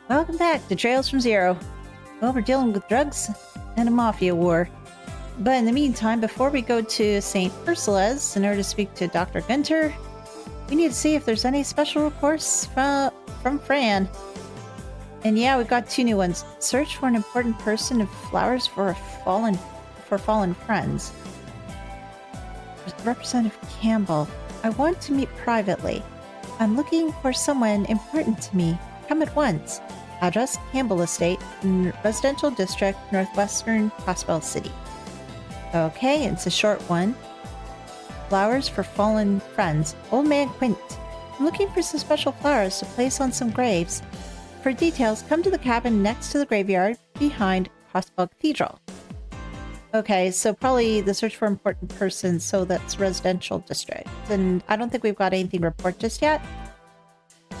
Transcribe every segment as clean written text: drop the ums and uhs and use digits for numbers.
Welcome back to Trails from Zero. Well, we're dealing with drugs and a mafia war. But in the meantime, before we go to St. Ursula's in order to speak to Dr. Gunter, we need to see if there's any special requests from Fran. And yeah, we've got 2 new ones. Search for an important person and flowers for fallen friends. Representative Campbell. I want to meet privately. I'm looking for someone important to me. Come at once. Address Campbell Estate, Residential District, Northwestern Crossbell City. Okay, it's a short one. Flowers for fallen friends. Old Man Quint. I'm looking for some special flowers to place on some graves. For details, come to the cabin next to the graveyard behind Crossbell Cathedral. Okay, so probably the search for important person, so that's Residential District. And I don't think we've got anything to report just yet.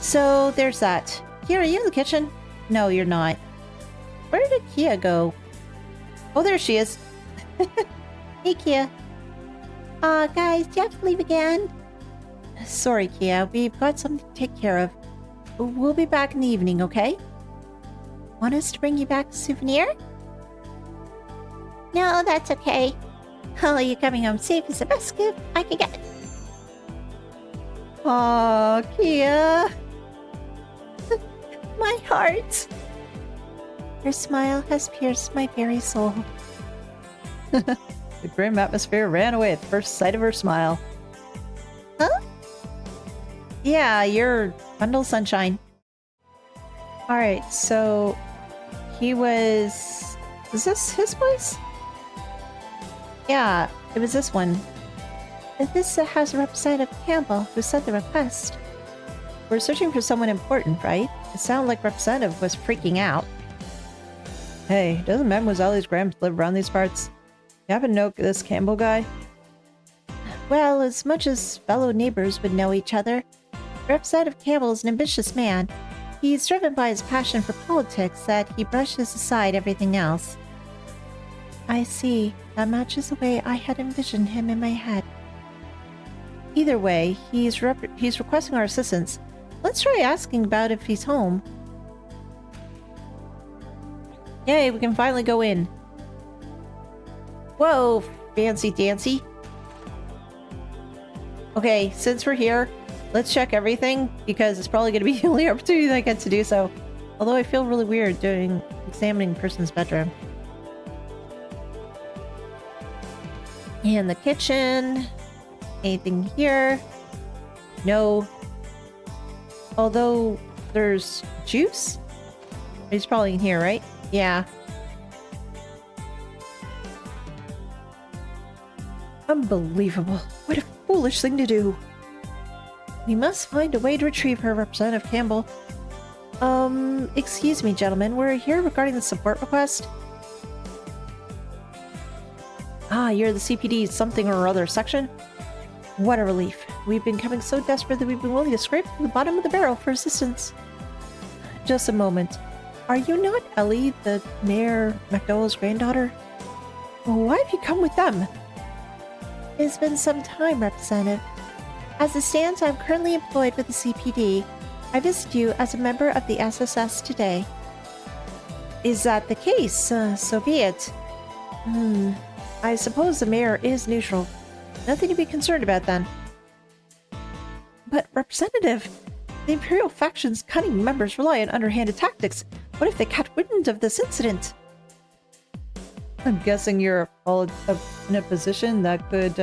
So there's that. Kia, are you in the kitchen? No, you're not. Where did Kia go? Oh, there she is. Hey, Kia. Guys, do you have to leave again? Sorry, Kia. We've got something to take care of. We'll be back in the evening, okay? Want us to bring you back a souvenir? No, that's okay. Oh, you coming home safe is the best gift I could get. Aw, Kia. My heart. Your smile has pierced my very soul. The grim atmosphere ran away at first sight of her smile. Huh? Yeah, you're Bundle Sunshine. Alright, so he was... Is this his place? Yeah, it was this one. This has Representative Campbell who sent the request. We're searching for someone important, right? It sounded like Representative was freaking out. Hey, doesn't Mademoiselle's Grams live around these parts? You happen to know this Campbell guy? Well, as much as fellow neighbors would know each other, Representative Campbell is an ambitious man. He's driven by his passion for politics that he brushes aside everything else. I see. That matches the way I had envisioned him in my head. Either way, he's requesting our assistance. Let's try asking about if he's home. Yay, we can finally go in. Whoa, fancy dancy. Okay, since we're here, let's check everything, because it's probably going to be the only opportunity that I get to do so. Although I feel really weird examining a person's bedroom. In the kitchen. Anything here? No. Although there's juice? It's probably in here, right? Yeah. Unbelievable. What a foolish thing to do. We must find a way to retrieve her, Representative Campbell. Excuse me, gentlemen. We're here regarding the support request. Ah, you're the CPD's something or other section? What a relief. We've been becoming so desperate that we've been willing to scrape to the bottom of the barrel for assistance. Just a moment. Are you not Ellie, the Mayor McDowell's granddaughter? Why have you come with them? It's been some time, Representative. As it stands, I'm currently employed with the CPD. I visit you as a member of the SSS today. Is that the case? So be it. I suppose the mayor is neutral. Nothing to be concerned about then. But, Representative, the Imperial faction's cunning members rely on underhanded tactics. What if they catch wind of this incident? I'm guessing you're all in a position that could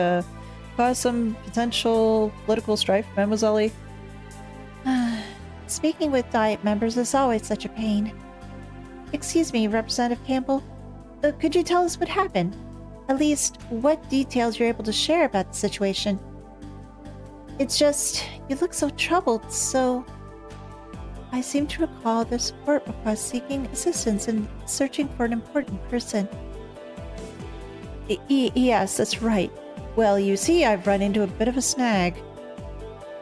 cause some potential political strife, Mademoiselle? Speaking with Diet members is always such a pain. Excuse me, Representative Campbell. Could you tell us what happened? At least, what details you're able to share about the situation. It's just, you look so troubled, so... I seem to recall the support request seeking assistance in searching for an important person. Yes, that's right. Well, you see, I've run into a bit of a snag.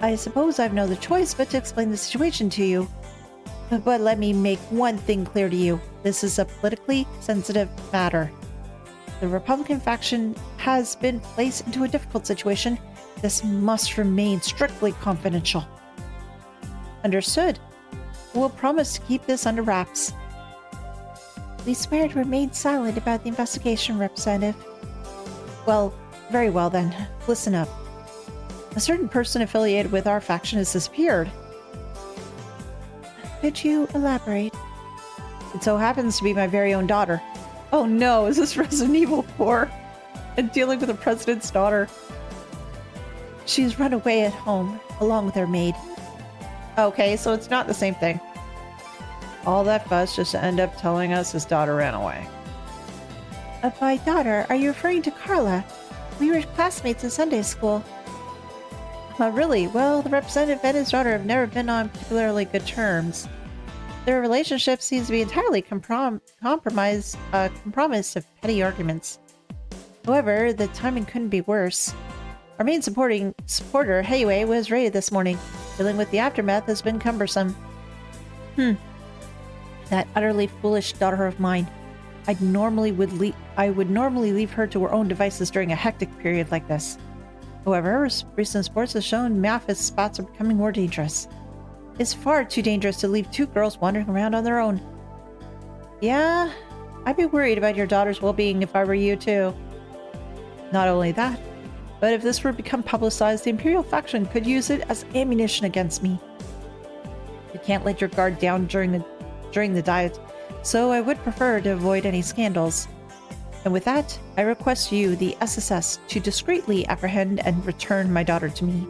I suppose I've no other choice but to explain the situation to you. But let me make one thing clear to you. This is a politically sensitive matter. The Republican faction has been placed into a difficult situation. This must remain strictly confidential. Understood. We'll promise to keep this under wraps. We swear to remain silent about the investigation, Representative. Well, very well then. Listen up. A certain person affiliated with our faction has disappeared. Could you elaborate? It so happens to be my very own daughter. Oh no, is this Resident Evil 4? And dealing with the president's daughter. She's run away at home, along with her maid. Okay, so it's not the same thing. All that fuss just to end up telling us his daughter ran away. By daughter, are you referring to Carla? We were classmates in Sunday school. Really? Well, the representative and his daughter have never been on particularly good terms. Their relationship seems to be entirely compromised of petty arguments. However, the timing couldn't be worse. Our main supporter, Elehayyme, was raided this morning. Dealing with the aftermath has been cumbersome. That utterly foolish daughter of mine. I would normally leave her to her own devices during a hectic period like this. However, recent sports have shown Mathis spots are becoming more dangerous. It's far too dangerous to leave two girls wandering around on their own. Yeah, I'd be worried about your daughter's well-being if I were you too. Not only that, but if this were to become publicized, the Imperial faction could use it as ammunition against me. You can't let your guard down during the diet, so I would prefer to avoid any scandals. And with that, I request you, the SSS, to discreetly apprehend and return my daughter to me.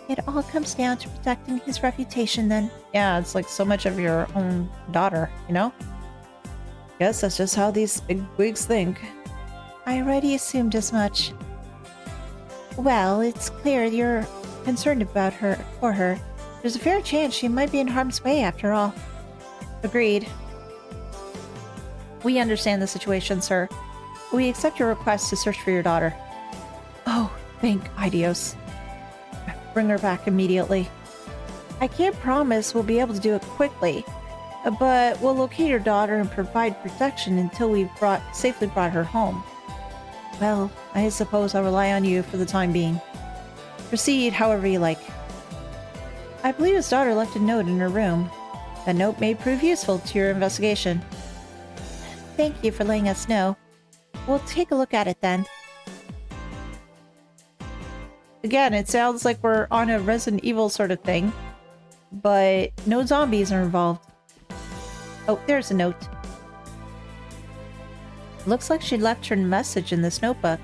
It all comes down to protecting his reputation then. Yeah, it's like so much of your own daughter, you know? Guess that's just how these big wigs think. I already assumed as much. Well, it's clear you're concerned about her, for her. There's a fair chance she might be in harm's way after all. Agreed. We understand the situation, sir. We accept your request to search for your daughter. Oh, thank Idios. Bring her back immediately. I can't promise we'll be able to do it quickly, but we'll locate your daughter and provide protection until we've safely brought her home. Well, I suppose I'll rely on you for the time being. Proceed however you like. I believe his daughter left a note in her room. That note may prove useful to your investigation. Thank you for letting us know. We'll take a look at it then. Again, it sounds like we're on a Resident Evil sort of thing, but no zombies are involved. Oh, there's a note. Looks like she left her message in this notebook.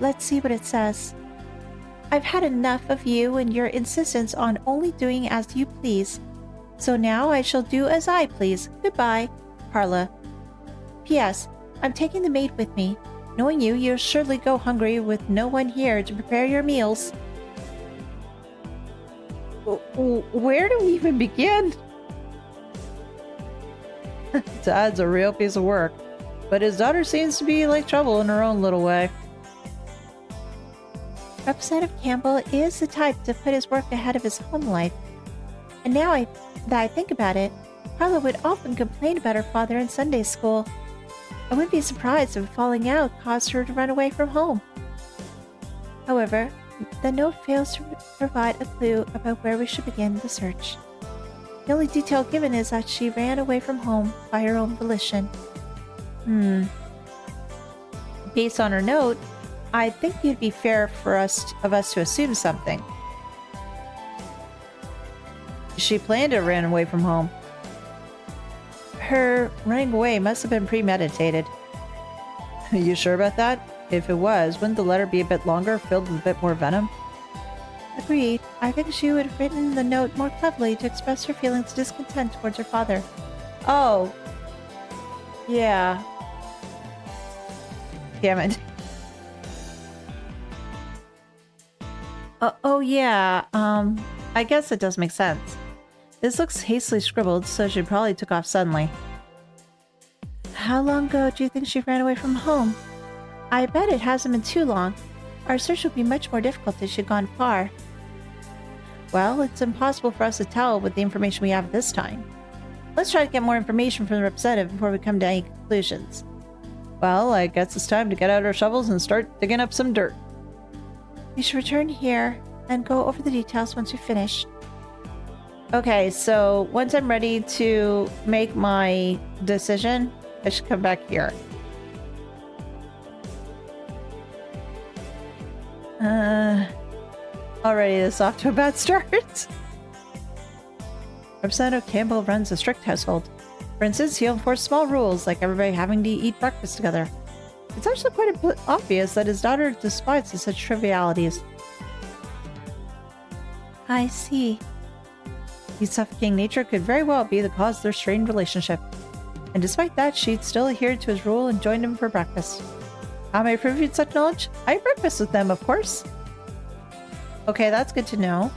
Let's see what it says. I've had enough of you and your insistence on only doing as you please. So now I shall do as I please. Goodbye, Carla. P.S. I'm taking the maid with me. Knowing you, you'll surely go hungry with no one here to prepare your meals. Where do we even begin? Dad's a real piece of work, but his daughter seems to be like trouble in her own little way. Representative Campbell is the type to put his work ahead of his home life. And now that I think about it, Carla would often complain about her father in Sunday school. I wouldn't be surprised if a falling out caused her to run away from home. However, the note fails to provide a clue about where we should begin the search. The only detail given is that she ran away from home by her own volition. Based on her note, I think it'd be fair for us to assume something. She planned to run away from home. Her running away must have been premeditated. Are you sure about that? If it was, wouldn't the letter be a bit longer, filled with a bit more venom? Agreed. I think she would have written the note more cleverly to express her feelings of discontent towards her father. Oh. Yeah. Damn it. Oh yeah, I guess it does make sense. This looks hastily scribbled, so she probably took off suddenly. How long ago do you think she ran away from home? I bet it hasn't been too long. Our search would be much more difficult if she'd gone far. Well, it's impossible for us to tell with the information we have at this time. Let's try to get more information from the representative before we come to any conclusions. Well, I guess it's time to get out our shovels and start digging up some dirt. We should return here and go over the details once we finish. Okay, so once I'm ready to make my decision, I should come back here. Already this is off to a bad start. Representative Campbell runs a strict household. For instance, he'll enforce small rules like everybody having to eat breakfast together. It's actually quite obvious that his daughter despises such trivialities. I see. His suffocating nature could very well be the cause of their strained relationship. And despite that, she'd still adhered to his rule and joined him for breakfast. How may I prove such knowledge? I eat breakfast with them, of course. Okay, that's good to know.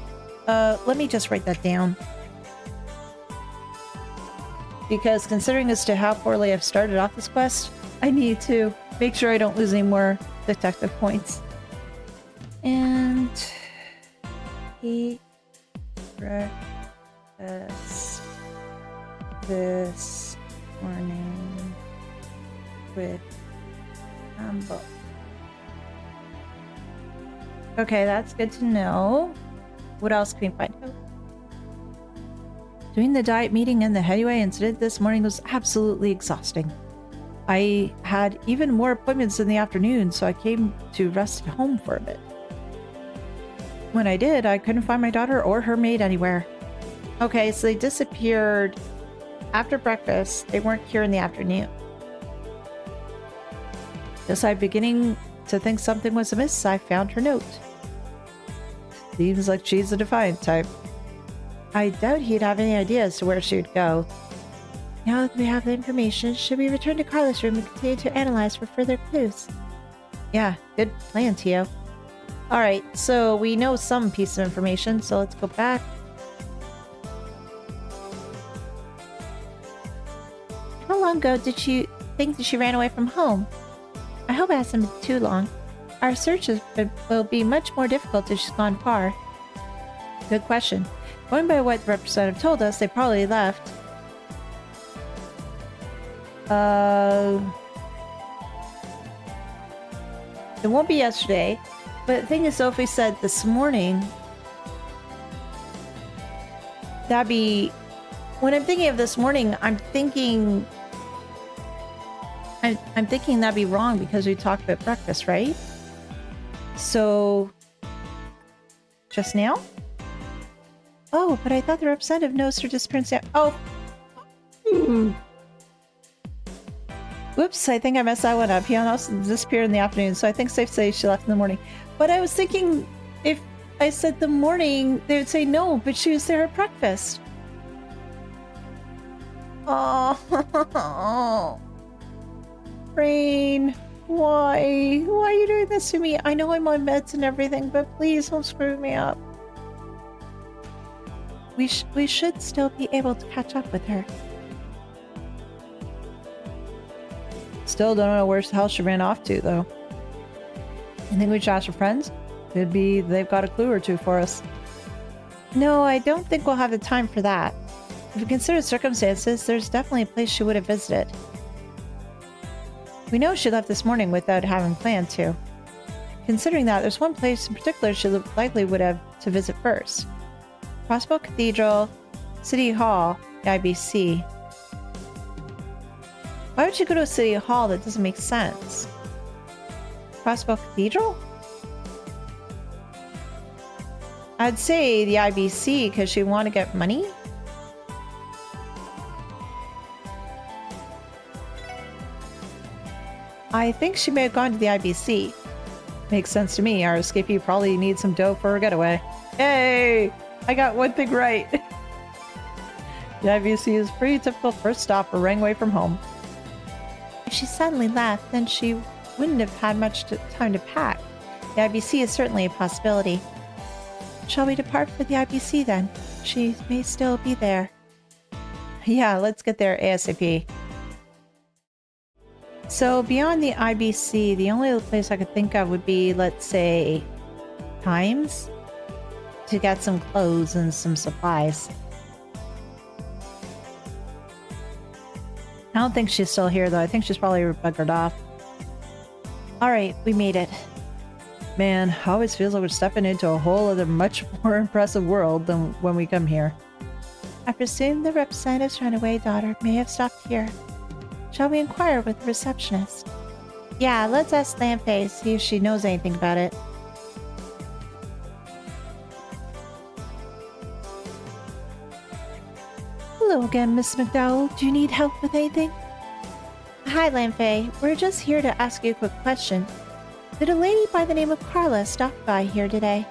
Let me just write that down. Because considering as to how poorly I've started off this quest, I need to make sure I don't lose any more detective points. And he breakfast this morning with Campbell. Okay, that's good to know. What else can we find out? Doing the diet meeting and the Elehayyme incident this morning was absolutely exhausting. I had even more appointments in the afternoon, so I came to rest at home for a bit. When I did, I couldn't find my daughter or her maid anywhere. Okay, so they disappeared after breakfast. They weren't here in the afternoon. As I'm beginning to think something was amiss, I found her note. Seems like she's a defiant type. I doubt he'd have any idea as to where she would go. Now that we have the information, should we return to Carla's room and continue to analyze for further clues? Yeah, good plan, Tio. Alright, so we know some piece of information, so let's go back. How long ago did you think that she ran away from home? I hope it hasn't been too long. Our searches will be much more difficult if she's gone far. Good question. Going by what the representative told us, they probably left. It won't be yesterday, but the thing is, though, if we said this morning, that'd be... When I'm thinking of this morning, I'm thinking that'd be wrong because we talked about breakfast, right? So, just now? Oh, but I thought the representative knows her disappearance now. Oh! Whoops, I think I messed that one up. He also disappeared in the afternoon, so I think safe to say she left in the morning. But I was thinking if I said the morning, they would say no, but she was there at breakfast. Oh, Rain, why? Why are you doing this to me? I know I'm on meds and everything, but please don't screw me up. We should still be able to catch up with her. Still don't know where the hell she ran off to, though. You think we should ask her friends? Could be they've got a clue or two for us. No, I don't think we'll have the time for that. If we consider circumstances, there's definitely a place she would have visited. We know she left this morning without having planned to. Considering that, there's one place in particular she likely would have to visit first. Crossbell Cathedral, City Hall, the IBC. Why would you go to a city hall? That doesn't make sense. Crossbell Cathedral? I'd say the IBC because she'd want to get money. I think she may have gone to the IBC. Makes sense to me. Our escapee probably needs some dough for her getaway. Hey! I got one thing right. The IBC is a pretty typical first stop for running away from home. If she suddenly left, then she wouldn't have had much time to pack. The IBC is certainly a possibility. Shall we depart for the IBC then? She may still be there. Yeah, let's get there ASAP. So beyond the IBC, the only other place I could think of would be, let's say, Times, to get some clothes and some supplies. I don't think she's still here, though. I think she's probably buggered off. Alright, we made it. Man, always feels like we're stepping into a whole other much more impressive world than when we come here. I presume the representative's runaway daughter may have stopped here. Shall we inquire with the receptionist? Yeah, let's ask Lampay, see if she knows anything about it. Hello again, Miss McDowell. Do you need help with anything? Hi, Lampay. We're just here to ask you a quick question. Did a lady by the name of Carla stop by here today?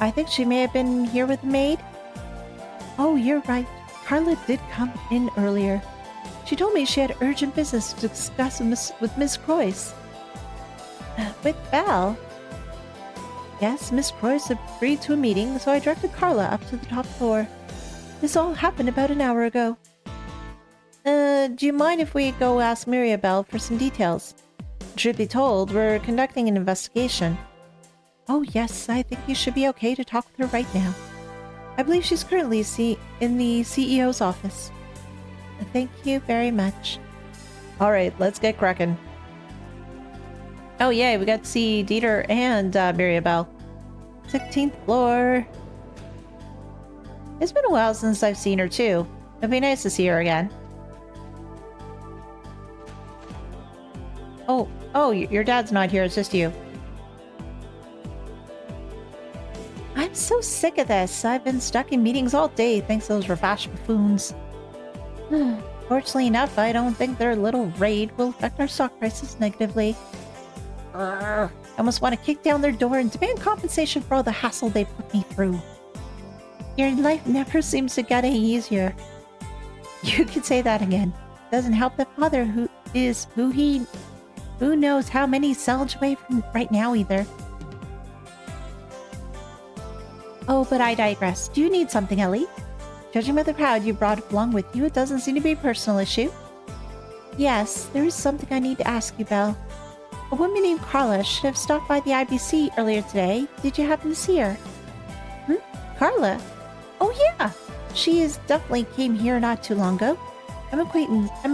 I think she may have been here with the maid. Oh, you're right. Carla did come in earlier. She told me she had urgent business to discuss with Miss Croyce. With Belle? Yes, Miss Croyce agreed to a meeting, so I directed Carla up to the top floor. This all happened about an hour ago. Do you mind if we go ask Mirabelle for some details? Truth be told, we're conducting an investigation. Oh yes, I think you should be okay to talk with her right now. I believe she's currently in the CEO's office. Thank you very much. Alright, let's get cracking. Oh yay, we got to see Dieter and Mirabelle. 16th floor. It's been a while since I've seen her too. It'd be nice to see her again. Oh, your dad's not here, it's just you. I'm so sick of this. I've been stuck in meetings all day thanks to those Ravash buffoons. Fortunately enough, I don't think their little raid will affect our stock prices negatively. I almost want to kick down their door and demand compensation for all the hassle they put me through. Your life never seems to get any easier. You could say that again. Doesn't help that father who knows how many cells away from right now either. Oh, but I digress. Do you need something, Ellie? Judging by the crowd you brought along with you, it doesn't seem to be a personal issue. Yes, there is something I need to ask you, Belle. A woman named Carla should have stopped by the IBC earlier today. Did you happen to see her? Carla? Oh yeah! She definitely came here not too long ago. I'm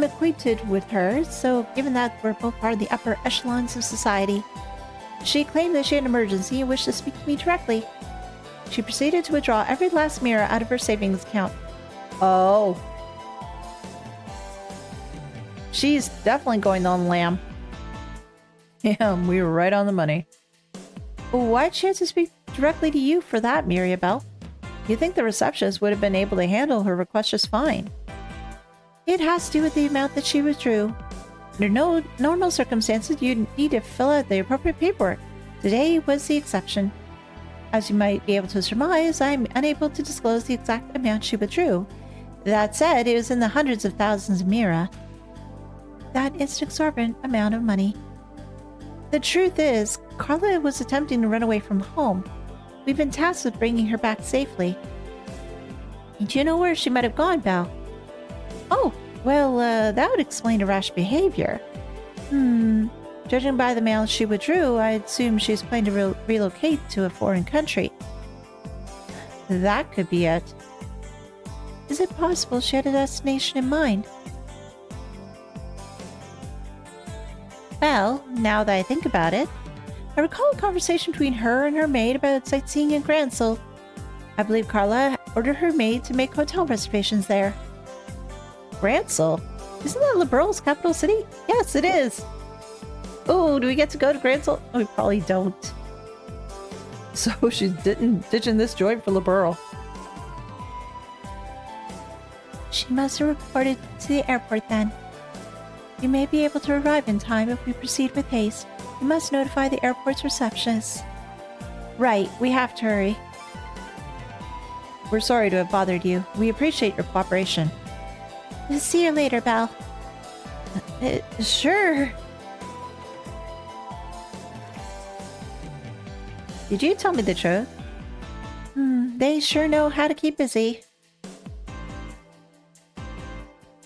acquainted with her, so given that we're both part of the upper echelons of society. She claimed that she had an emergency and wished to speak to me directly. She proceeded to withdraw every last mirror out of her savings account. Oh. She's definitely going on the lam. Yeah, we were right on the money. Well, why'd she have to speak directly to you for that, Mirabelle? You'd think the receptionist would have been able to handle her request just fine. It has to do with the amount that she withdrew. Under no normal circumstances, you'd need to fill out the appropriate paperwork. Today was the exception. As you might be able to surmise, I'm unable to disclose the exact amount she withdrew. That said, it was in the hundreds of thousands of mira. That is an exorbitant amount of money. The truth is, Carla was attempting to run away from home. We've been tasked with bringing her back safely. Do you know where she might have gone, Belle? Oh, well, that would explain her rash behavior. Judging by the mail she withdrew, I'd assume she's planning to relocate to a foreign country. That could be it. Is it possible she had a destination in mind? Well, now that I think about it, I recall a conversation between her and her maid about sightseeing in Gransel. I believe Carla ordered her maid to make hotel reservations there. Gransel? Isn't that Liberal's capital city? Yes, it is. Oh, do we get to go to Gransel? Oh, we probably don't. So she's ditching this joint for Liberal. She must have reported to the airport then. You may be able to arrive in time if we proceed with haste. You must notify the airport's receptionist. Right, we have to hurry. We're sorry to have bothered you. We appreciate your cooperation. See you later, Belle. Sure. Did you tell me the truth? They sure know how to keep busy.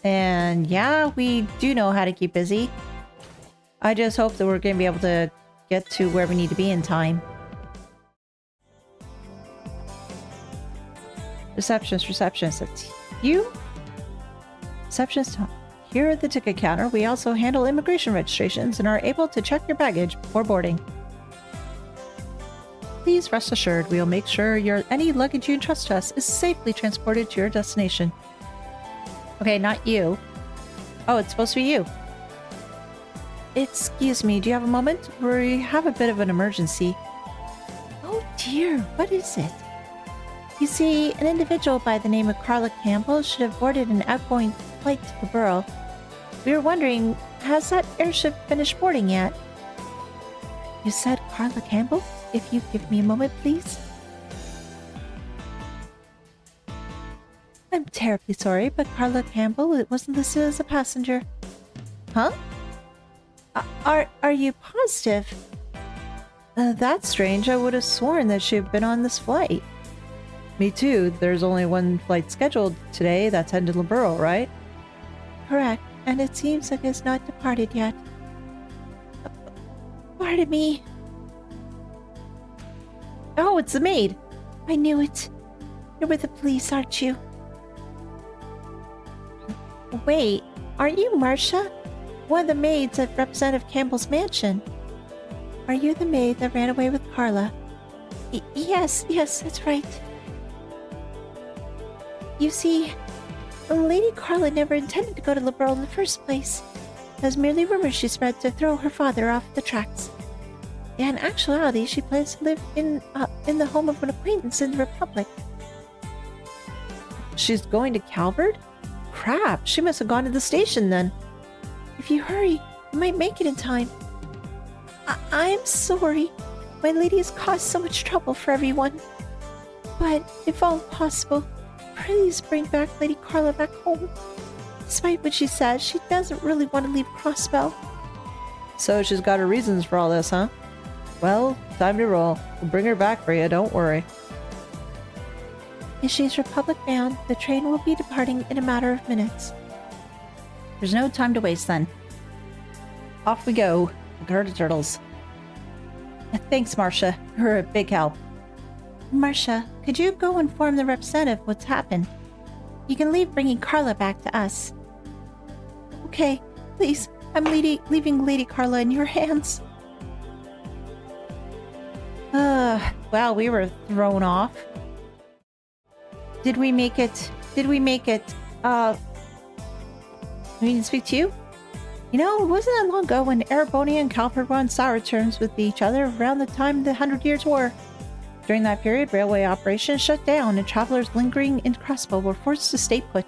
And yeah, we do know how to keep busy. I just hope that we're going to be able to get to where we need to be in time. Receptionist, that's you? Receptionist, here at the ticket counter, we also handle immigration registrations and are able to check your baggage before boarding. please rest assured we'll make sure any luggage you entrust to us is safely transported to your destination. Okay, not you. Oh, it's supposed to be you. Excuse me, do you have a moment? We have a bit of an emergency. Oh dear, what is it? You see, an individual by the name of Carla Campbell should have boarded an outgoing flight to the borough. We were wondering, has that airship finished boarding yet? You said Carla Campbell? If you give me a moment, please. I'm terribly sorry, but Carla Campbell wasn't listed as a passenger. Huh? Are you positive? That's strange. I would have sworn that she had been on this flight. Me too. There's only one flight scheduled today that's headed to the borough, right? Correct, and it seems like it's not departed yet. Pardon me. Oh, it's the maid. I knew it. You're with the police, aren't you? Wait, aren't you Marcia? One of the maids at Representative Campbell's mansion. Are you the maid that ran away with Carla? Yes, that's right. You see, Lady Carla never intended to go to Liberal in the first place. It was merely rumors she spread to throw her father off the tracks. In actuality, she plans to live in the home of an acquaintance in the Republic. She's going to Calvert? Crap, she must have gone to the station then. If you hurry, you might make it in time. I'm sorry. My lady has caused so much trouble for everyone. But if all possible, please bring back Lady Carla back home. Despite what she says, she doesn't really want to leave Crossbell. So she's got her reasons for all this, huh? Well, time to roll. We'll bring her back for you, don't worry. If she's Republic bound, the train will be departing in a matter of minutes. There's no time to waste then. Off we go. Like a herd of turtles. Thanks, Marcia. You're a big help. Marcia, could you go inform the representative what's happened? You can leave bringing Carla back to us. Okay, please. I'm leaving Lady Carla in your hands. Well, we were thrown off. Did we make it? We need to speak to you? You know, it wasn't that long ago when Erebonia and Calvert were on sour terms with each other around the time of the 100 Years' War. During that period, railway operations shut down and travelers lingering in Crossbell were forced to stay put.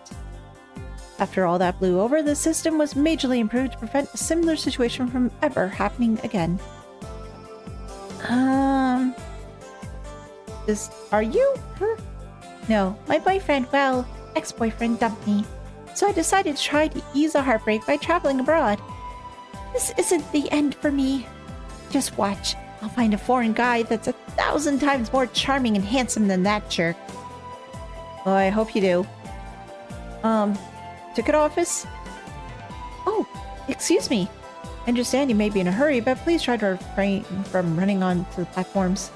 After all that blew over, the system was majorly improved to prevent a similar situation from ever happening again. Are you her? No, my boyfriend, well, ex-boyfriend dumped me. So I decided to try to ease the heartbreak by traveling abroad. This isn't the end for me. Just watch. I'll find a foreign guy that's 1,000 times more charming and handsome than that jerk. Well, I hope you do. Ticket office? Oh, excuse me. I understand you may be in a hurry, but please try to refrain from running onto the platforms.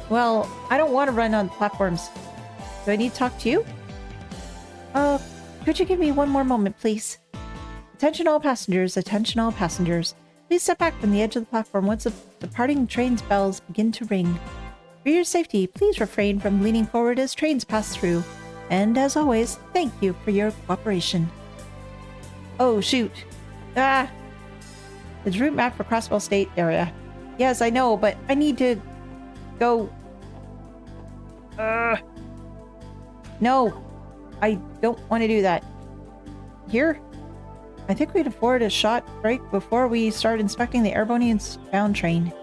Well, I don't want to run on platforms. Do I need to talk to you? Could you give me one more moment, please? Attention all passengers, attention all passengers. Please step back from the edge of the platform once the departing train's bells begin to ring. For your safety, please refrain from leaning forward as trains pass through. And as always, thank you for your cooperation. Oh, shoot. It's route map for Crossbell State area. Yes, I know, but I need to go. No, I don't want to do that. Here? I think we'd afford a short break before we start inspecting the Erebonian bound train.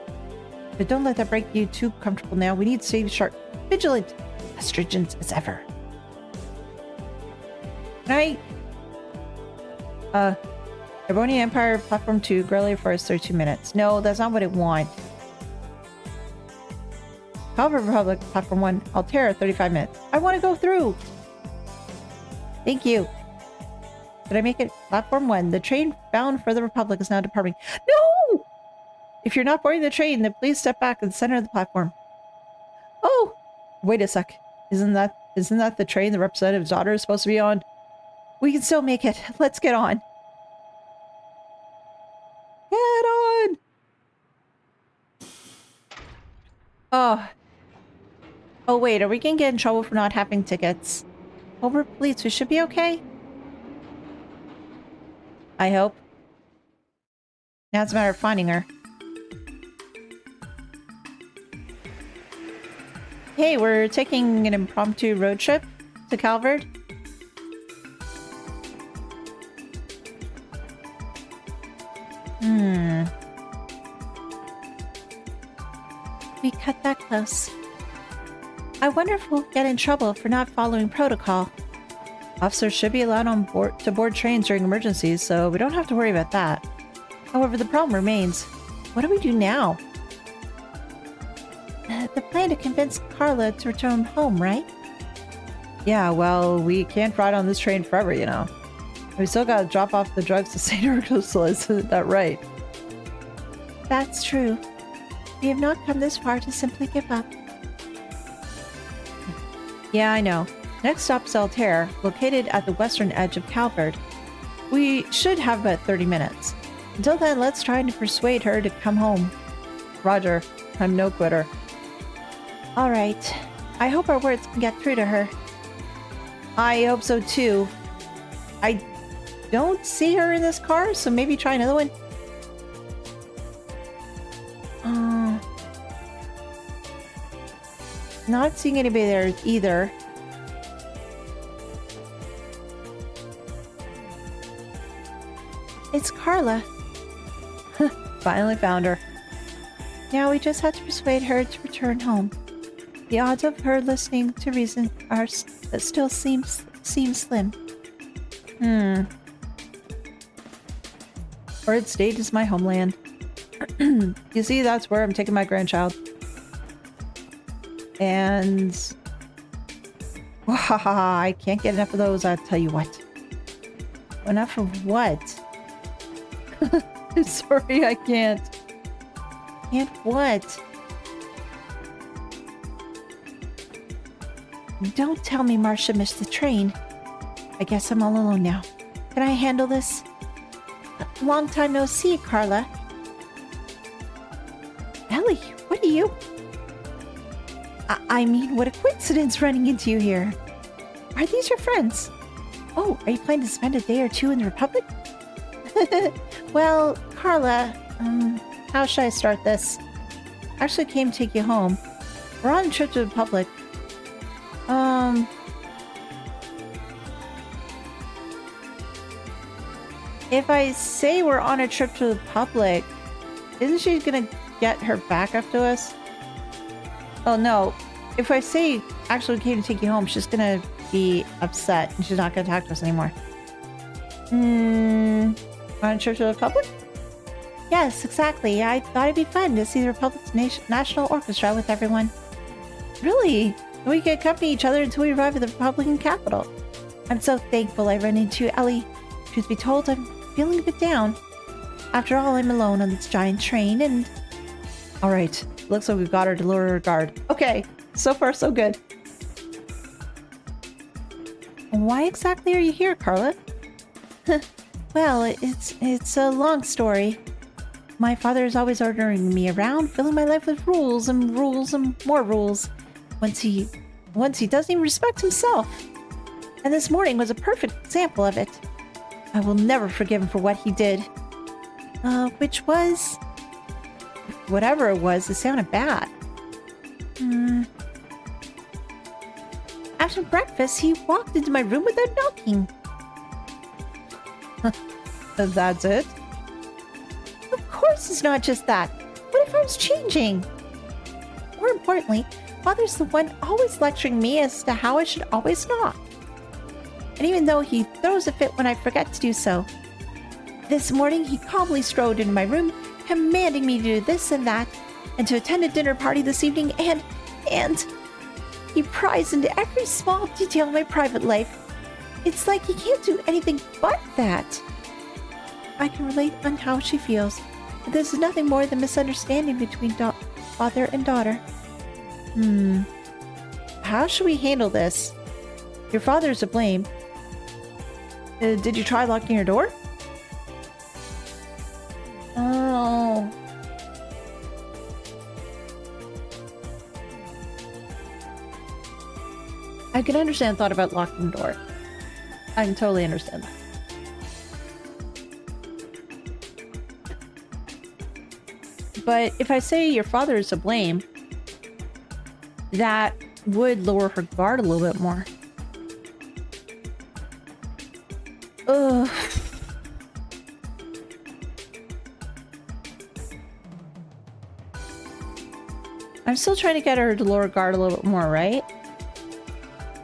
But don't let that break you too comfortable now. We need to stay sharp, vigilant, as stringent as ever. Can I? Erebonia Empire, Platform 2, Grellia Forest, 32 minutes. No, that's not what I want. Calvert Republic, Platform 1, Altera, 35 minutes. I want to go through! Thank you. Did I make it? Platform 1. The train bound for the Republic is now departing. No! If you're not boarding the train, then please step back in the center of the platform. Oh! Wait a sec. Isn't that the train the representative's daughter is supposed to be on? We can still make it. Let's get on. Get on! Oh. Oh, wait. Are we gonna get in trouble for not having tickets? Well, we're police. We should be okay. I hope. Now it's a matter of finding her. Hey, we're taking an impromptu road trip to Calvert. We cut that close. I wonder if we'll get in trouble for not following protocol. Officers should be allowed on board to board trains during emergencies, so we don't have to worry about that. However, the problem remains. What do we do now? The plan to convince Carla to return home, right? Yeah, well, we can't ride on this train forever, you know. We still gotta drop off the drugs to St. Ursula, isn't that right? That's true. We have not come this far to simply give up. Yeah, I know. Next stop's Altair, located at the western edge of Calvert. We should have about 30 minutes. Until then, let's try to persuade her to come home. Roger. I'm no quitter. Alright. I hope our words can get through to her. I hope so too. I don't see her in this car, so maybe try another one. Not seeing anybody there either. It's Carla. Finally found her. Now we just have to persuade her to return home. The odds of her listening to reason are still seem slim. Ord State is my homeland. You see, that's where I'm taking my grandchild. And... Wahaha, I can't get enough of those, I'll tell you what. Enough of what? I'm sorry, I can't. Can't what? Don't tell me Marcia missed the train. I guess I'm all alone now. Can I handle this? Long time no see, Carla. Ellie, what are you? I mean, what a coincidence running into you here. Are these your friends? Oh, are you planning to spend a day or two in the Republic? Well, Carla, how should I start this? I actually came to take you home. We're on a trip to the Republic. If I say we're on a trip to the Republic, isn't she gonna get her back up to us? Oh no. If I say actually came to take you home, she's gonna be upset and she's not gonna talk to us anymore. On a trip to the Republic? Yes, exactly. I thought it'd be fun to see the Republic's national orchestra with everyone. Really? We could accompany each other until we arrive at the Republican capital. I'm so thankful I ran into Ellie. Truth be told, I'm feeling a bit down. After all, I'm alone on this giant train and... Alright, looks like we've got her to lower her guard. Okay, so far so good. Why exactly are you here, Carla? Well, it's a long story. My father is always ordering me around, filling my life with rules and more rules. Once he doesn't even respect himself. And this morning was a perfect example of it. I will never forgive him for what he did. Which was... Whatever it was, it sounded bad. After breakfast, he walked into my room without knocking. That's it? Of course it's not just that. What if I was changing? More importantly, Father's the one always lecturing me as to how I should always knock. And even though he throws a fit when I forget to do so, this morning he calmly strode into my room, commanding me to do this and that, and to attend a dinner party this evening, and he pries into every small detail of my private life. It's like he can't do anything but that. I can relate on how she feels, but this is nothing more than misunderstanding between father and daughter. How should we handle this? Your father's to blame. Did you try locking your door? Oh. I can understand thought about locking the door. I can totally understand that. But if I say your father is to blame, that would lower her guard a little bit more. Ugh. I'm still trying to get her to lower guard a little bit more, right?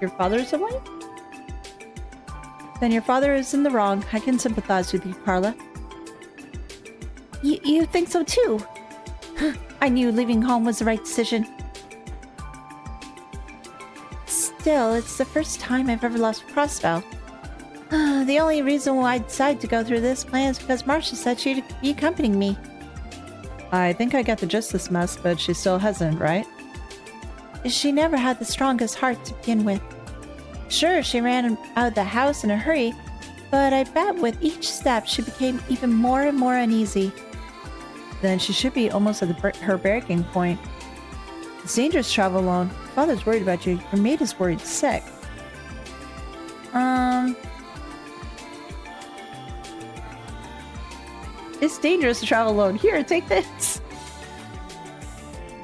Your father's to blame? Then your father is in the wrong. I can sympathize with you, Carla. You think so too? I knew leaving home was the right decision. Still, it's the first time I've ever lost Crossbell. The only reason why I decided to go through this plan is because Marcia said she'd be accompanying me. I think I got the gist of this mess, but she's still hesitant, right? She never had the strongest heart to begin with. Sure, she ran out of the house in a hurry, but I bet with each step she became even more and more uneasy. Then she should be almost at her breaking point. It's dangerous to travel alone. Father's worried about you. Your maid is worried sick. It's dangerous to travel alone. Here, take this.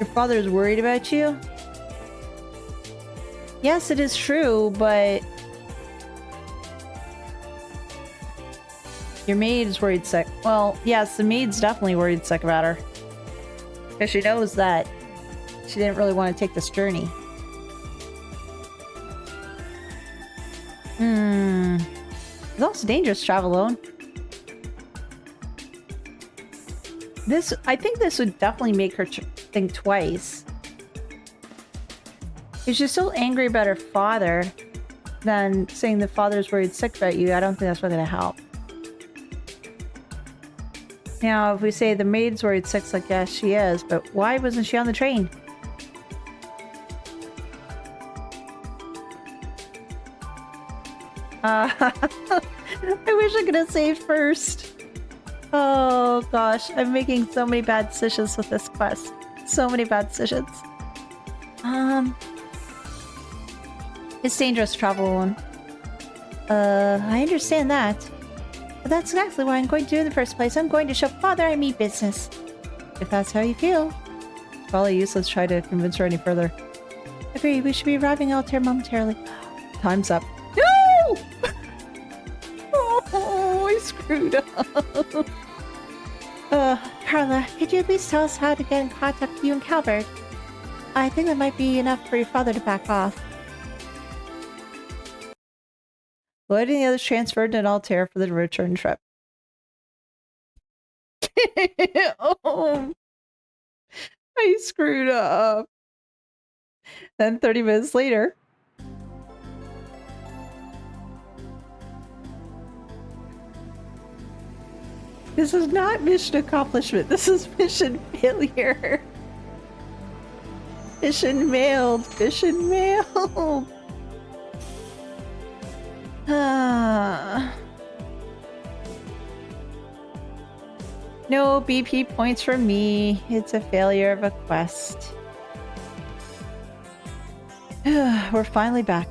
Your father is worried about you? Yes, it is true, but your maid is worried sick. Well, yes, the maid's definitely worried sick about her. Because she knows that she didn't really want to take this journey. It's also dangerous to travel alone. I think this would definitely make her think twice. If she's still angry about her father, then saying the father's worried sick about you, I don't think that's going to help. Now, if we say the maid's worried sick, like, yes, she is, but why wasn't she on the train? I wish I could have saved first. Oh gosh, I'm making so many bad decisions with this quest. So many bad decisions. It's dangerous to travel alone. I understand that. But that's exactly what I'm going to do in the first place. I'm going to show Father I mean business. If that's how you feel. It's probably useless to try to convince her any further. Agree, we should be arriving at Altair momentarily. Time's up. No! Oh, I screwed up. Carla, could you at least tell us how to get in contact with you and Calvert? I think that might be enough for your father to back off. Lloyd and the others transferred to Altair for the return trip. Oh, I screwed up. Then 30 minutes later. This is not mission accomplishment. This is mission failure. Mission mailed. Mission mailed. No BP points for me. It's a failure of a quest. We're finally back.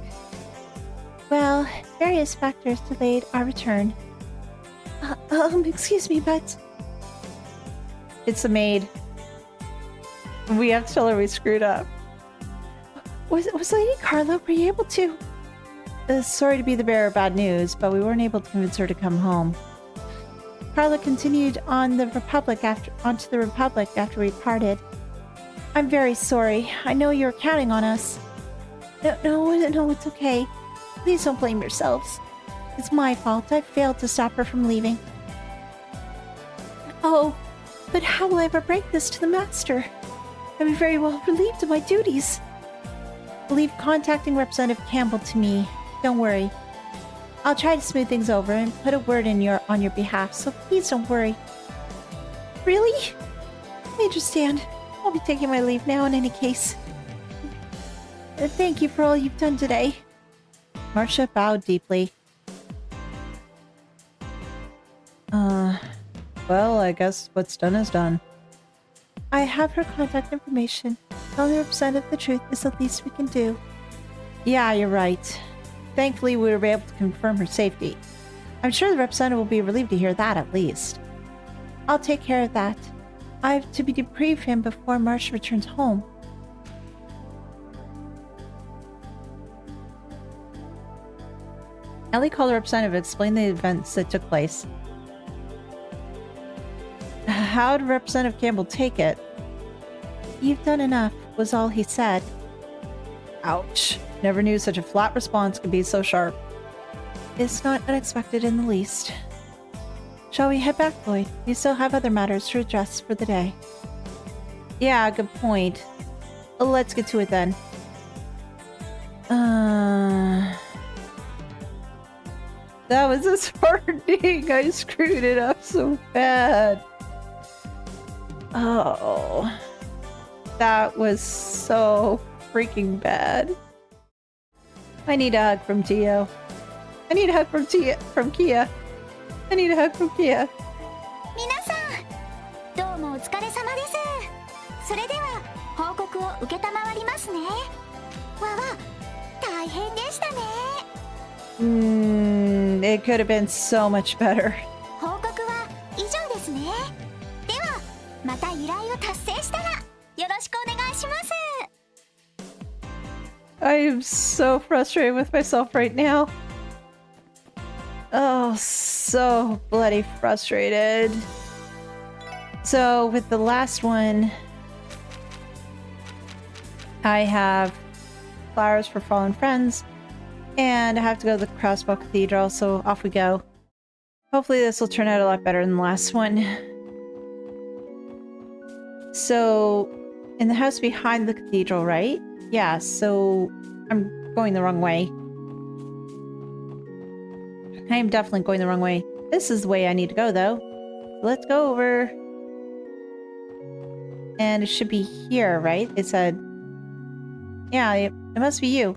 Well, various factors delayed our return. Excuse me, but... It's the maid. We have to tell her we screwed up. Was Lady Carla, were you able to... sorry to be the bearer of bad news, but we weren't able to convince her to come home. Carla continued on onto the Republic after we parted. I'm very sorry. I know you were counting on us. No, it's okay. Please don't blame yourselves. It's my fault. I failed to stop her from leaving. Oh, but how will I ever break this to the Master? I'm very well relieved of my duties. Leave contacting Representative Campbell to me. Don't worry. I'll try to smooth things over and put a word on your behalf, so please don't worry. Really? I understand. I'll be taking my leave now in any case. Thank you for all you've done today. Marcia bowed deeply. Well, I guess what's done is done. I have her contact information. Telling the representative the truth is the least we can do. Yeah, you're right. Thankfully, we were able to confirm her safety. I'm sure the representative will be relieved to hear that at least. I'll take care of that. I have to debrief him before Marsh returns home. Ellie called the representative to explain the events that took place. How did Representative Campbell take it? You've done enough, was all he said. Ouch. Never knew such a flat response could be so sharp. It's not unexpected in the least. Shall we head back, Lloyd? We still have other matters to address for the day. Yeah, good point. Let's get to it then. That was disheartening. I screwed it up so bad. Oh. That was so freaking bad. I need a hug from Tio. I need a hug from Kia. I need a hug from Kia. 皆さん、どうもお疲れ様です。それでは報告を受けたまわりますね。わわ、大変でしたね。It could have been so much better. 報告は以上ですね。では、また依頼を達成したらよろしくお願いします。I am so frustrated with myself right now. Oh, so bloody frustrated. So with the last one, I have flowers for fallen friends, and I have to go to the Crossbell Cathedral, so off we go. Hopefully this will turn out a lot better than the last one. So, in the house behind the cathedral, right? Yeah, so I'm going the wrong way. I am definitely going the wrong way. This is the way I need to go, though. Let's go over. And it should be here, right? They said... Yeah, it must be you.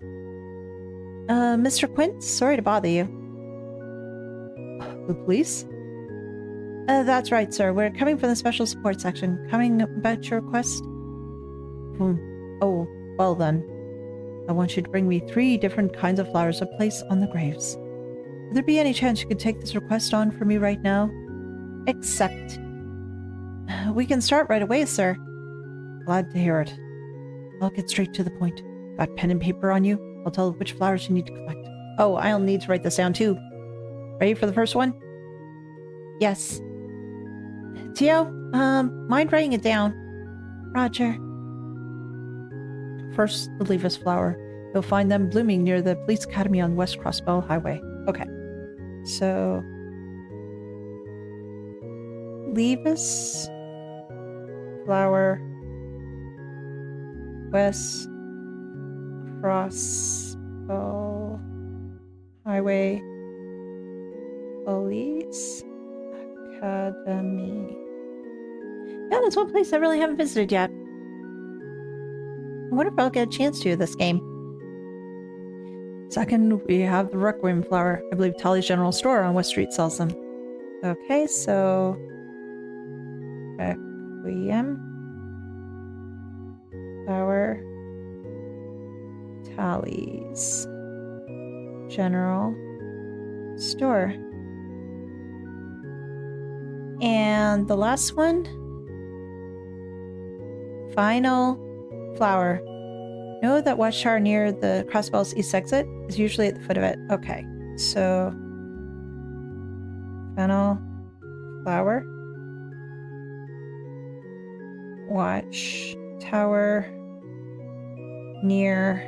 Mr. Quint, sorry to bother you. The police? That's right, sir. We're coming from the special support section. Coming about your request? Oh, well then. I want you to bring me 3 different kinds of flowers to place on the graves. Would there be any chance you could take this request on for me right now? Accept. We can start right away, sir. Glad to hear it. I'll get straight to the point. Got pen and paper on you? I'll tell you which flowers you need to collect. Oh, I'll need to write this down too. Ready for the first one? Yes. Tio, mind writing it down? Roger. First, the leafless flower. You'll find them blooming near the police academy on West Crossbell Highway. Okay. So... leafless flower... West Crossbell Highway Police Academy. Yeah, that's one place I really haven't visited yet. I wonder if I'll get a chance to this game. Second, we have the Requiem flower. I believe Tally's General Store on West Street sells them. Okay, so... Requiem flower. Tally's General Store. And the last one? Final flower. Know that watchtower near the Crossbell's east exit is usually at the foot of it. Okay, so final flower. Watchtower near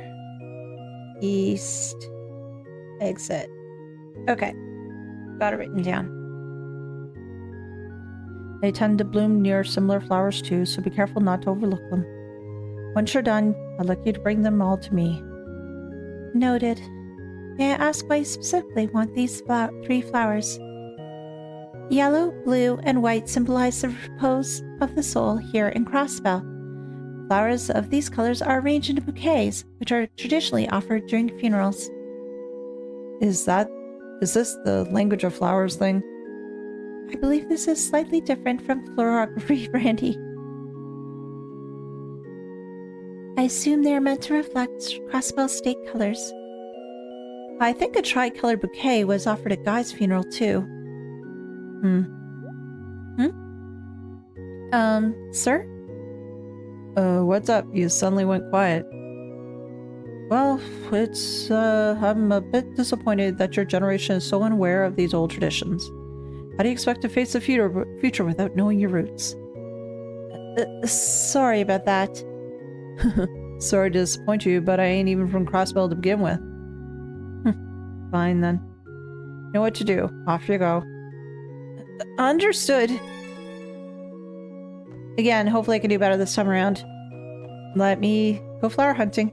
east exit. Okay, got it written down. They tend to bloom near similar flowers too, so be careful not to overlook them. Once you're done, I'd like you to bring them all to me. Noted. May I ask why you specifically want these 3 flowers? Yellow, blue, and white symbolize the repose of the soul here in Crossbell. Flowers of these colors are arranged into bouquets, which are traditionally offered during funerals. Is this the language of flowers thing? I believe this is slightly different from florography, Brandy. I assume they are meant to reflect Crossbell state colors. I think a tri-colored bouquet was offered at Guy's funeral, too. Sir? What's up? You suddenly went quiet. Well, I'm a bit disappointed that your generation is so unaware of these old traditions. How do you expect to face the future without knowing your roots? Sorry about that. Sorry to disappoint you, but I ain't even from Crossbell to begin with. Fine then. You know what to do. Off you go. Understood. Again, hopefully I can do better this time around. Let me go flower hunting.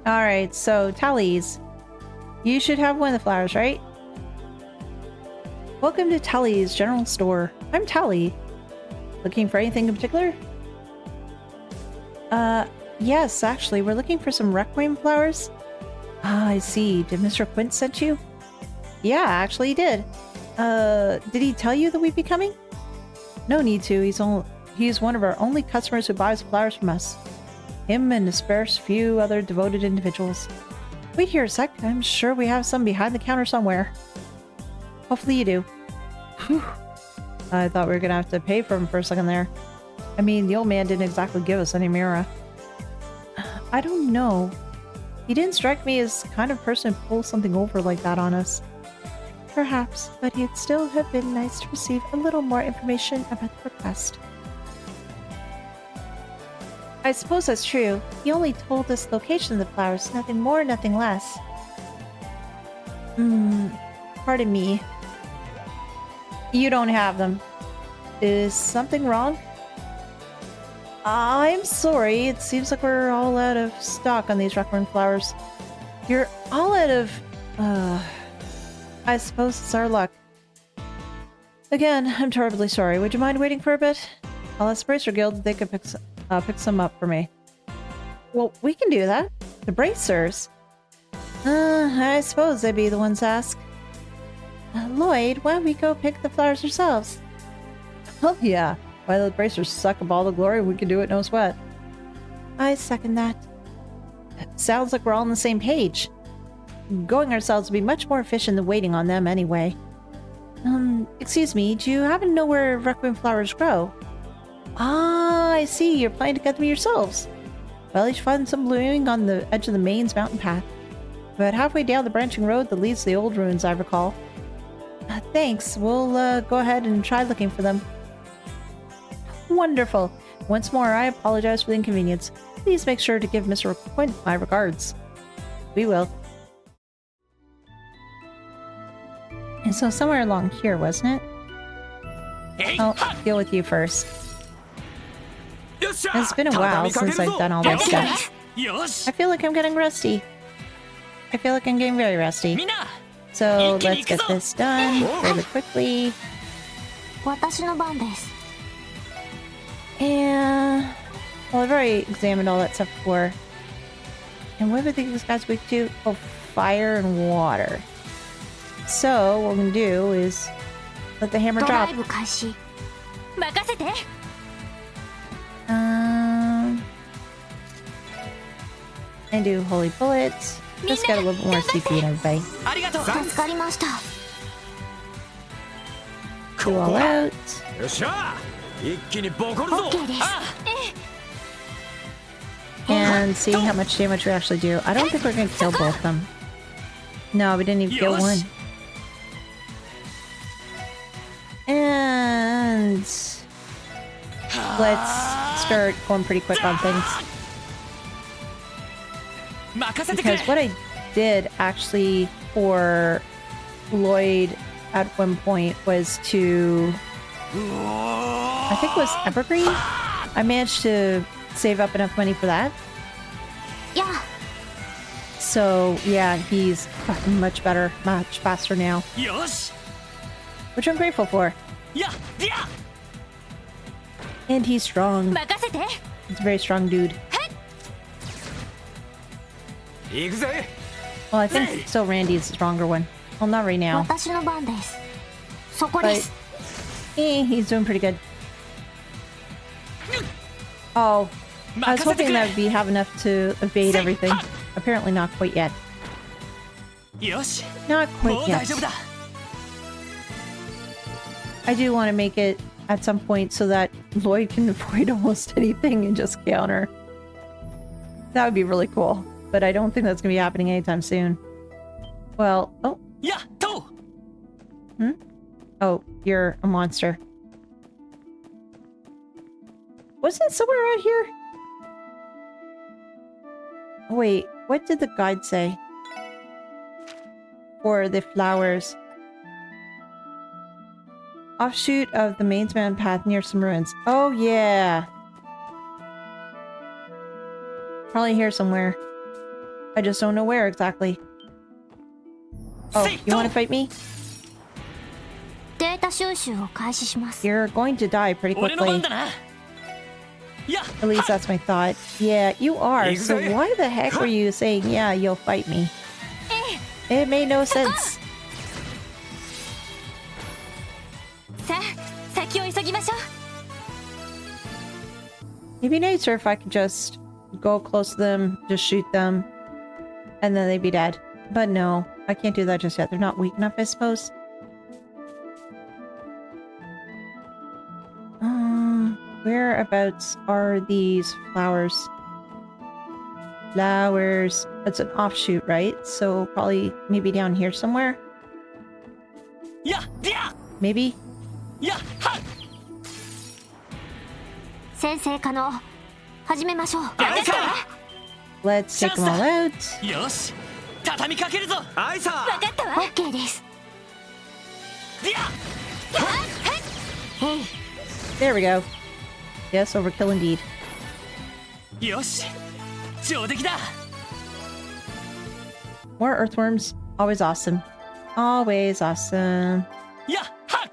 Alright, so Tally's. You should have one of the flowers, right? Welcome to Tally's General Store. I'm Tally. Looking for anything in particular? Yes, actually, we're looking for some requiem flowers. Ah, I see. Did Mr. Quint send you? Yeah, actually he did. Did he tell you that we'd be coming? No need to. He's one of our only customers who buys flowers from us. Him and a sparse few other devoted individuals. Wait here a sec. I'm sure we have some behind the counter somewhere. Hopefully you do. Whew. I thought we were gonna have to pay for him for a second there. I mean, the old man didn't exactly give us any mirror. I don't know. He didn't strike me as the kind of person to pull something over like that on us. Perhaps, but it'd still have been nice to receive a little more information about the request. I suppose that's true. He only told us the location of the flowers, nothing more, nothing less. Pardon me. You don't have them. Is something wrong? I'm sorry. It seems like we're all out of stock on these requiem flowers. You're all out of... I suppose it's our luck. Again, I'm terribly sorry. Would you mind waiting for a bit? I'll ask Bracer Guild if they could pick some up for me. Well, we can do that. The Bracers? I suppose they'd be the ones to ask. Lloyd, why don't we go pick the flowers ourselves? Oh yeah. Why let the Bracers suck up all the glory? We can do it no sweat. I second that. Sounds like we're all on the same page. Going ourselves would be much more efficient than waiting on them anyway. Excuse me, do you happen to know where requiem flowers grow? Ah, I see, you're planning to get them yourselves. Well, you should find some blooming on the edge of the Main's mountain path. About halfway down the branching road that leads to the old ruins, I recall. Thanks, we'll go ahead and try looking for them. Wonderful. Once more, I apologize for the inconvenience. Please make sure to give Mr. Quint my regards. We will. And so somewhere along here, wasn't it? I'll deal with you first. It's been a while since I've done all this stuff. I feel like I'm getting rusty. I feel like I'm getting very rusty. So let's get this done really quickly. And... well, I've already examined all that stuff before. And what do I think this guy's weak to? Oh, fire and water. So, what we're going to do is let the hammer drop. And do holy bullets. Just got a little bit more CP in everybody. Do all out. And see how much damage we actually do. I don't think we're going to kill both of them. No, we didn't even kill one. And let's start going pretty quick on things. Because what I did actually for Lloyd at one point was to... I think it was Evergreen? I managed to save up enough money for that. Yeah. So, yeah, he's gotten much better, much faster now. Which I'm grateful for. And he's strong. He's a very strong dude. Well, I think still Randy's the stronger one. Well, not right now. But he's doing pretty good. Oh, I was 任せて hoping く that れ would be have enough to evade everything. Apparently not quite yet. よし Not も quite う大丈夫 yet. だ I do want to make it at some point so that Lloyd can avoid almost anything and just counter. That would be really cool. But I don't think that's going to be happening anytime soon. Well, oh, やっと oh, you're a monster. Was it somewhere around here? Oh, wait, what did the guide say? For the flowers. Offshoot of the Maid's Man path near some ruins. Oh, yeah. Probably here somewhere. I just don't know where exactly. Oh, you want to fight me? データ収集を開始します。 You're going to die pretty 俺の番 quickly. だなやっ At least that's my thought. Yeah, you are. So Exactly. why the heck were you saying, yeah, you'll fight me? It made no sense. さあ、先を急ぎましょう。 It'd be nicer if I could just go close to them, just shoot them, and then they'd be dead. But no, I can't do that just yet. They're not weak enough, I suppose. Whereabouts are these flowers? Flowers. That's an offshoot, right? So probably maybe down here somewhere? やりゃ Maybe? やっはっ先生可能。始めましょう。あいさ Let's take them all out. よし畳みかけるぞあいさわかったわ。オッケーです。りゃ へい。 There we go. Yes, overkill indeed. よし上出来だ More earthworms. Always awesome. Always awesome. やっはっ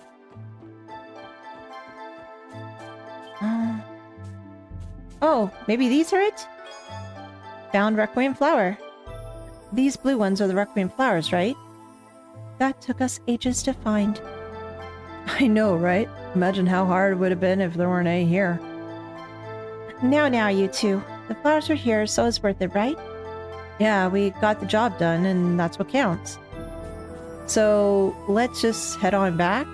Oh, maybe these are it? Found Requiem flower. These blue ones are the Requiem flowers, right? That took us ages to find. I know, right? Imagine how hard it would have been if there weren't any here. Now, you two. The flowers are here, so it's worth it, right? Yeah, we got the job done, and that's what counts. So, let's just head on back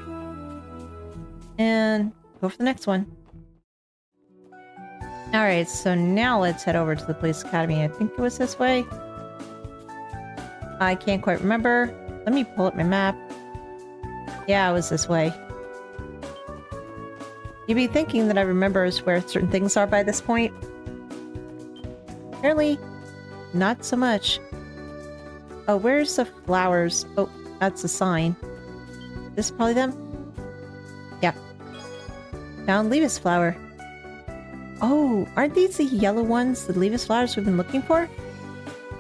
and go for the next one. Alright, so now let's head over to the police academy. I think it was this way. I can't quite remember. Let me pull up my map. Yeah, it was this way. You'd be thinking that I remember where certain things are by this point. Apparently, not so much. Oh, where's the flowers? Oh, that's a sign. This is probably them? Yeah. Found Levis flower. Oh, aren't these the yellow ones, the Levis flowers we've been looking for?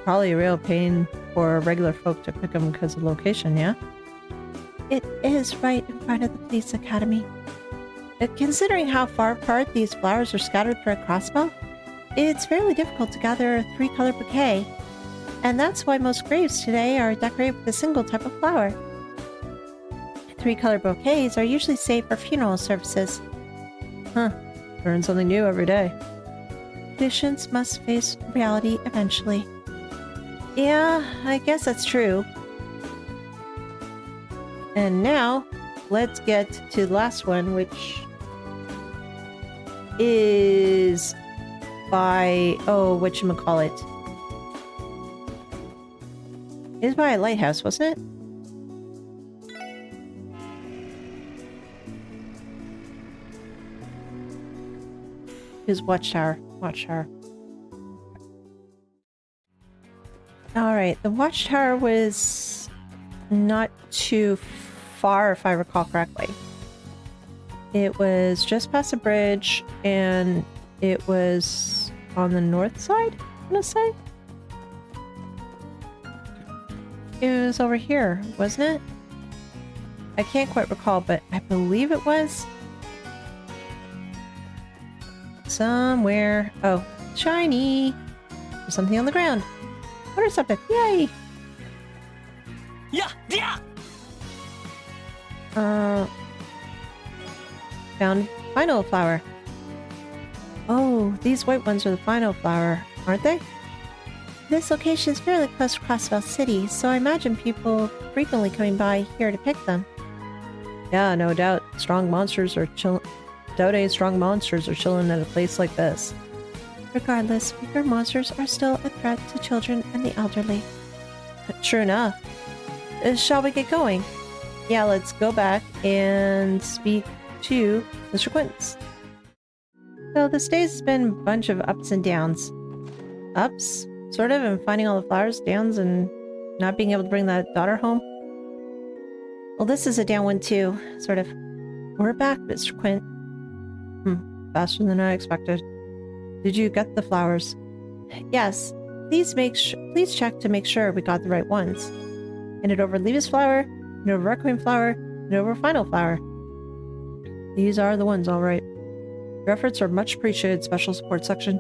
Probably a real pain for regular folk to pick them because of location, yeah? It is right in front of the police academy. Considering how far apart these flowers are scattered throughout Crossbell, it's fairly difficult to gather a three-color bouquet. And that's why most graves today are decorated with a single type of flower. Three-color bouquets are usually saved for funeral services. Huh. Learn something new every day. Traditions must face reality eventually. Yeah, I guess that's true. And now, let's get to the last one, which is by, oh, whatchamacallit. It was by a lighthouse, wasn't it? His watchtower. Watchtower. Alright, the watchtower was not too far, if I recall correctly. It was just past the bridge, and it was on the north side, I'm gonna say? It was over here, wasn't it? I can't quite recall, but I believe it was. Somewhere. Oh, shiny! There's something on the ground. Water septic, yay! やりゃ Found final flower. Oh, these white ones are the final flower, aren't they? This location is fairly close to Crossbell City, so I imagine people frequently coming by here to pick them. Yeah, no doubt. Strong monsters are chill. Doubt any strong monsters are chilling at a place like this. Regardless, weaker monsters are still a threat to children and the elderly. True enough. Shall we get going? Yeah, let's go back and speak to Mr. Quince. So this day has been a bunch of ups and downs. Ups, sort of, and finding all the flowers. Downs, and not being able to bring that daughter home. Well, this is a down one too, sort of. We're back, Mr. Quint. Faster than I expected. Did you get the flowers? Yes. Please check to make sure we got the right ones. And it over Leaves flower, and over Requiem flower, and over Final flower. These are the ones, all right. Your efforts are much appreciated, Special Support Section.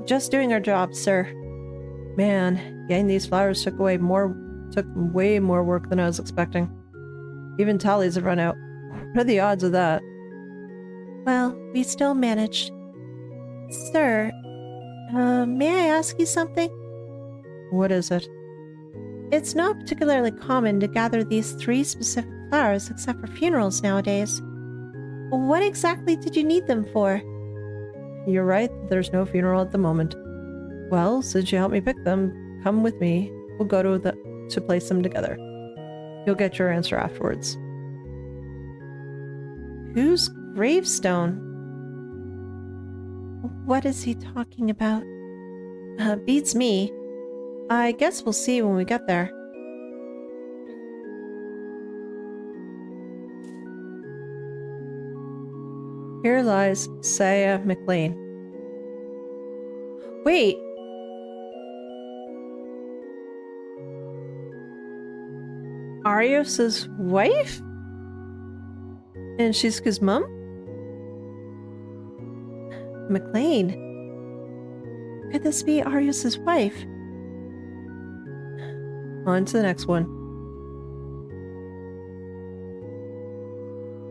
Just doing our job, sir. Man, getting these flowers took way more work than I was expecting. Even tallies have run out. What are the odds of that? Well, we still managed. Sir, may I ask you something? What is it? It's not particularly common to gather these 3 specific flowers except for funerals nowadays. What exactly did you need them for? You're right, there's no funeral at the moment. Well, since you helped me pick them, come with me. We'll go to place them together. You'll get your answer afterwards. Whose gravestone? What is he talking about? Beats me. I guess we'll see when we get there. Here lies Saya McLean. Wait! Arios's wife? And Shizuka's mom? McLean? Could this be Arios's wife? On to the next one.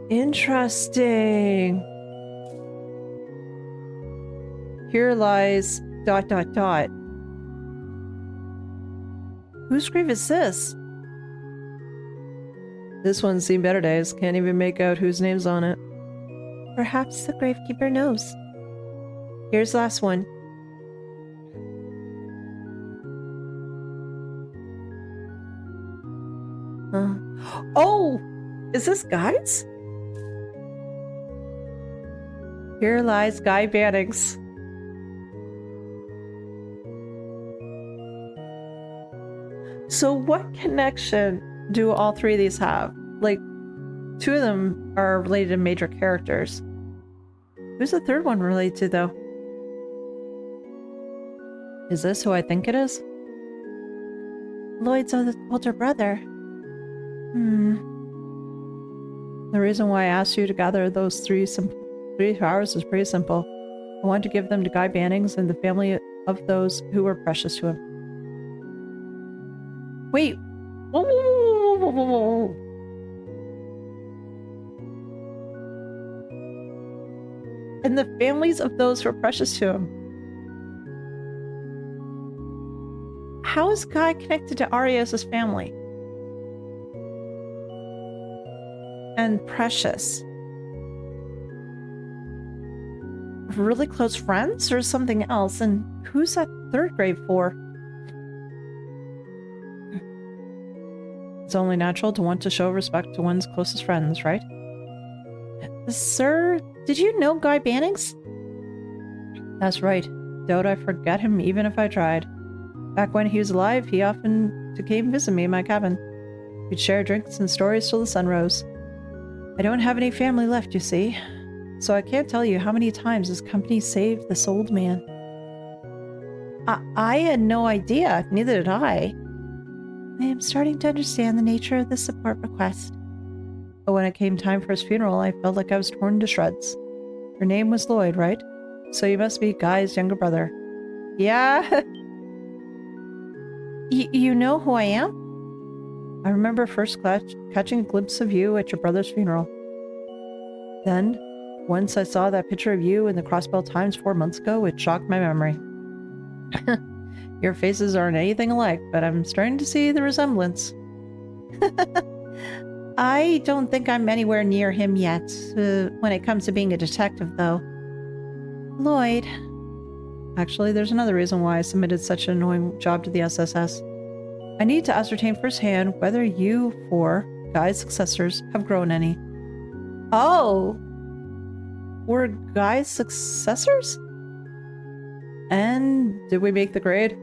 Interesting. Here lies ... Whose grave is this? This one's seen better days. Can't even make out whose name's on it. Perhaps the gravekeeper knows. Here's the last one. Oh! Is this Guy's? Here lies Guy Bannings. So what connection do all 3 of these have? Like, 2 of them are related to major characters. Who's the 3rd one related to, though? Is this who I think it is? Lloyd's older brother. The reason why I asked you to gather those 3 flowers is pretty simple. I wanted to give them to Guy Bannings and the family of those who were precious to him. Wait! Whoa, whoa, whoa, whoa, whoa, whoa, whoa. And the families of those who are precious to him. How is Guy connected to Arios' family? And precious. Really close friends or something else? And who's that 3rd grave for? It's only natural to want to show respect to one's closest friends, right? Sir, did you know Guy Bannings? That's right. Doubt I forget him even if I tried. Back when he was alive, he often came visit me in my cabin. We'd share drinks and stories till the sun rose. I don't have any family left, you see, so I can't tell you how many times his company saved this old man. I had no idea, neither did I. I am starting to understand the nature of the support request. But when it came time for his funeral, I felt like I was torn to shreds. Your name was Lloyd, right? So you must be Guy's younger brother. Yeah. You know who I am? I remember first catching a glimpse of you at your brother's funeral. Then, Once I saw that picture of you in the Crossbell Times 4 months ago, it shocked my memory. Your faces aren't anything alike, but I'm starting to see the resemblance. I don't think I'm anywhere near him yet, when it comes to being a detective, though. Lloyd. Actually, there's another reason why I submitted such an annoying job to the SSS. I need to ascertain firsthand whether you four, Guy's successors, have grown any. Oh! We're Guy's successors? And did we make the grade?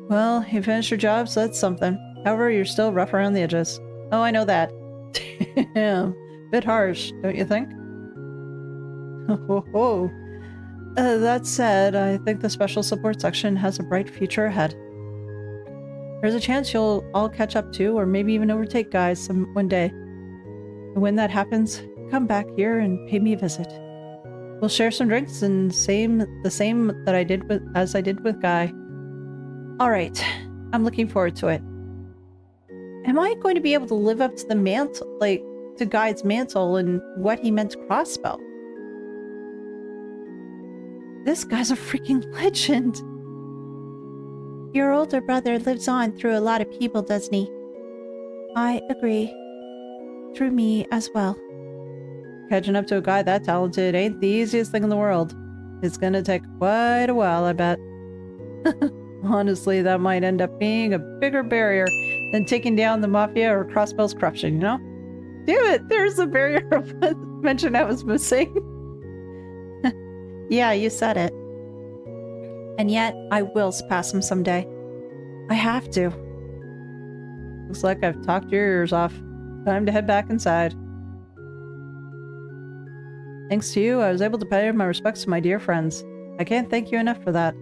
Well, you finished your job, so that's something. However, you're still rough around the edges. Oh, I know that. Damn. Bit harsh, don't you think? Oh. That said, I think the special support section has a bright future ahead. There's a chance you'll all catch up to, or maybe even overtake Guys one day. And when that happens, come back here and pay me a visit. We'll share some drinks and the same that I did with Guy. All right, I'm looking forward to it. Am I going to be able to live up to the mantle, to Guy's mantle and what he meant to Crossbell? This guy's a freaking legend. Your older brother lives on through a lot of people, doesn't he? I agree. Through me as well. Catching up to a guy that talented ain't the easiest thing in the world. It's gonna take quite a while, I bet. Honestly, that might end up being a bigger barrier than taking down the Mafia or Crossbell's corruption, you know? Damn it, there's a barrier I mentioned I was missing. Yeah, you said it. And yet, I will surpass him someday. I have to. Looks like I've talked your ears off. Time to head back inside. Thanks to you, I was able to pay my respects to my dear friends. I can't thank you enough for that.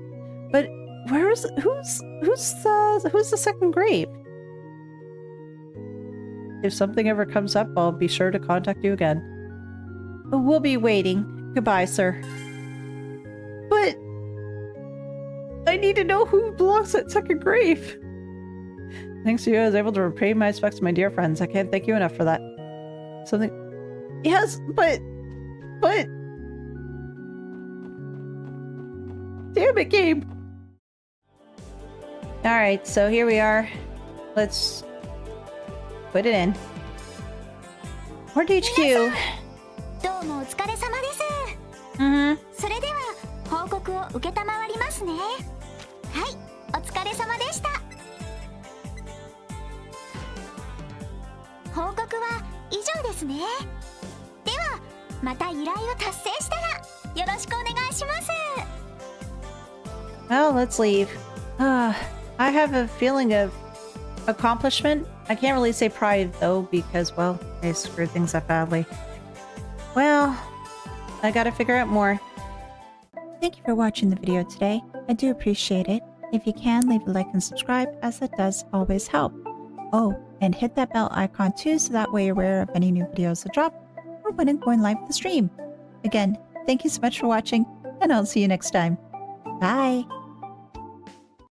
But who's the second grave? If something ever comes up, I'll be sure to contact you again. We'll be waiting. Goodbye, sir. But I need to know who belongs to that second grave. Thanks to you, I was able to repay my respects to my dear friends. I can't thank you enough for that. Something... Yes, but... Damn it, Gabe! Alright, so here we are. Let's put it in. Port HQ. どうもお疲れ様です。それでは報告を受けたまわりますね。はい、お疲れ様でした。報告は以上ですね。ではまた依頼を達成したらよろしくお願いします。Well, let's leave. I have a feeling of accomplishment. I can't really say pride, though, because, well, I screwed things up badly. Well, I gotta figure out more. Thank you for watching the video today. I do appreciate it. If you can, leave a like and subscribe, as it does always help. Oh, and hit that bell icon too, so that way you're aware of any new videos that drop or when I'm going live with the stream. Again, thank you so much for watching, and I'll see you next time. Bye!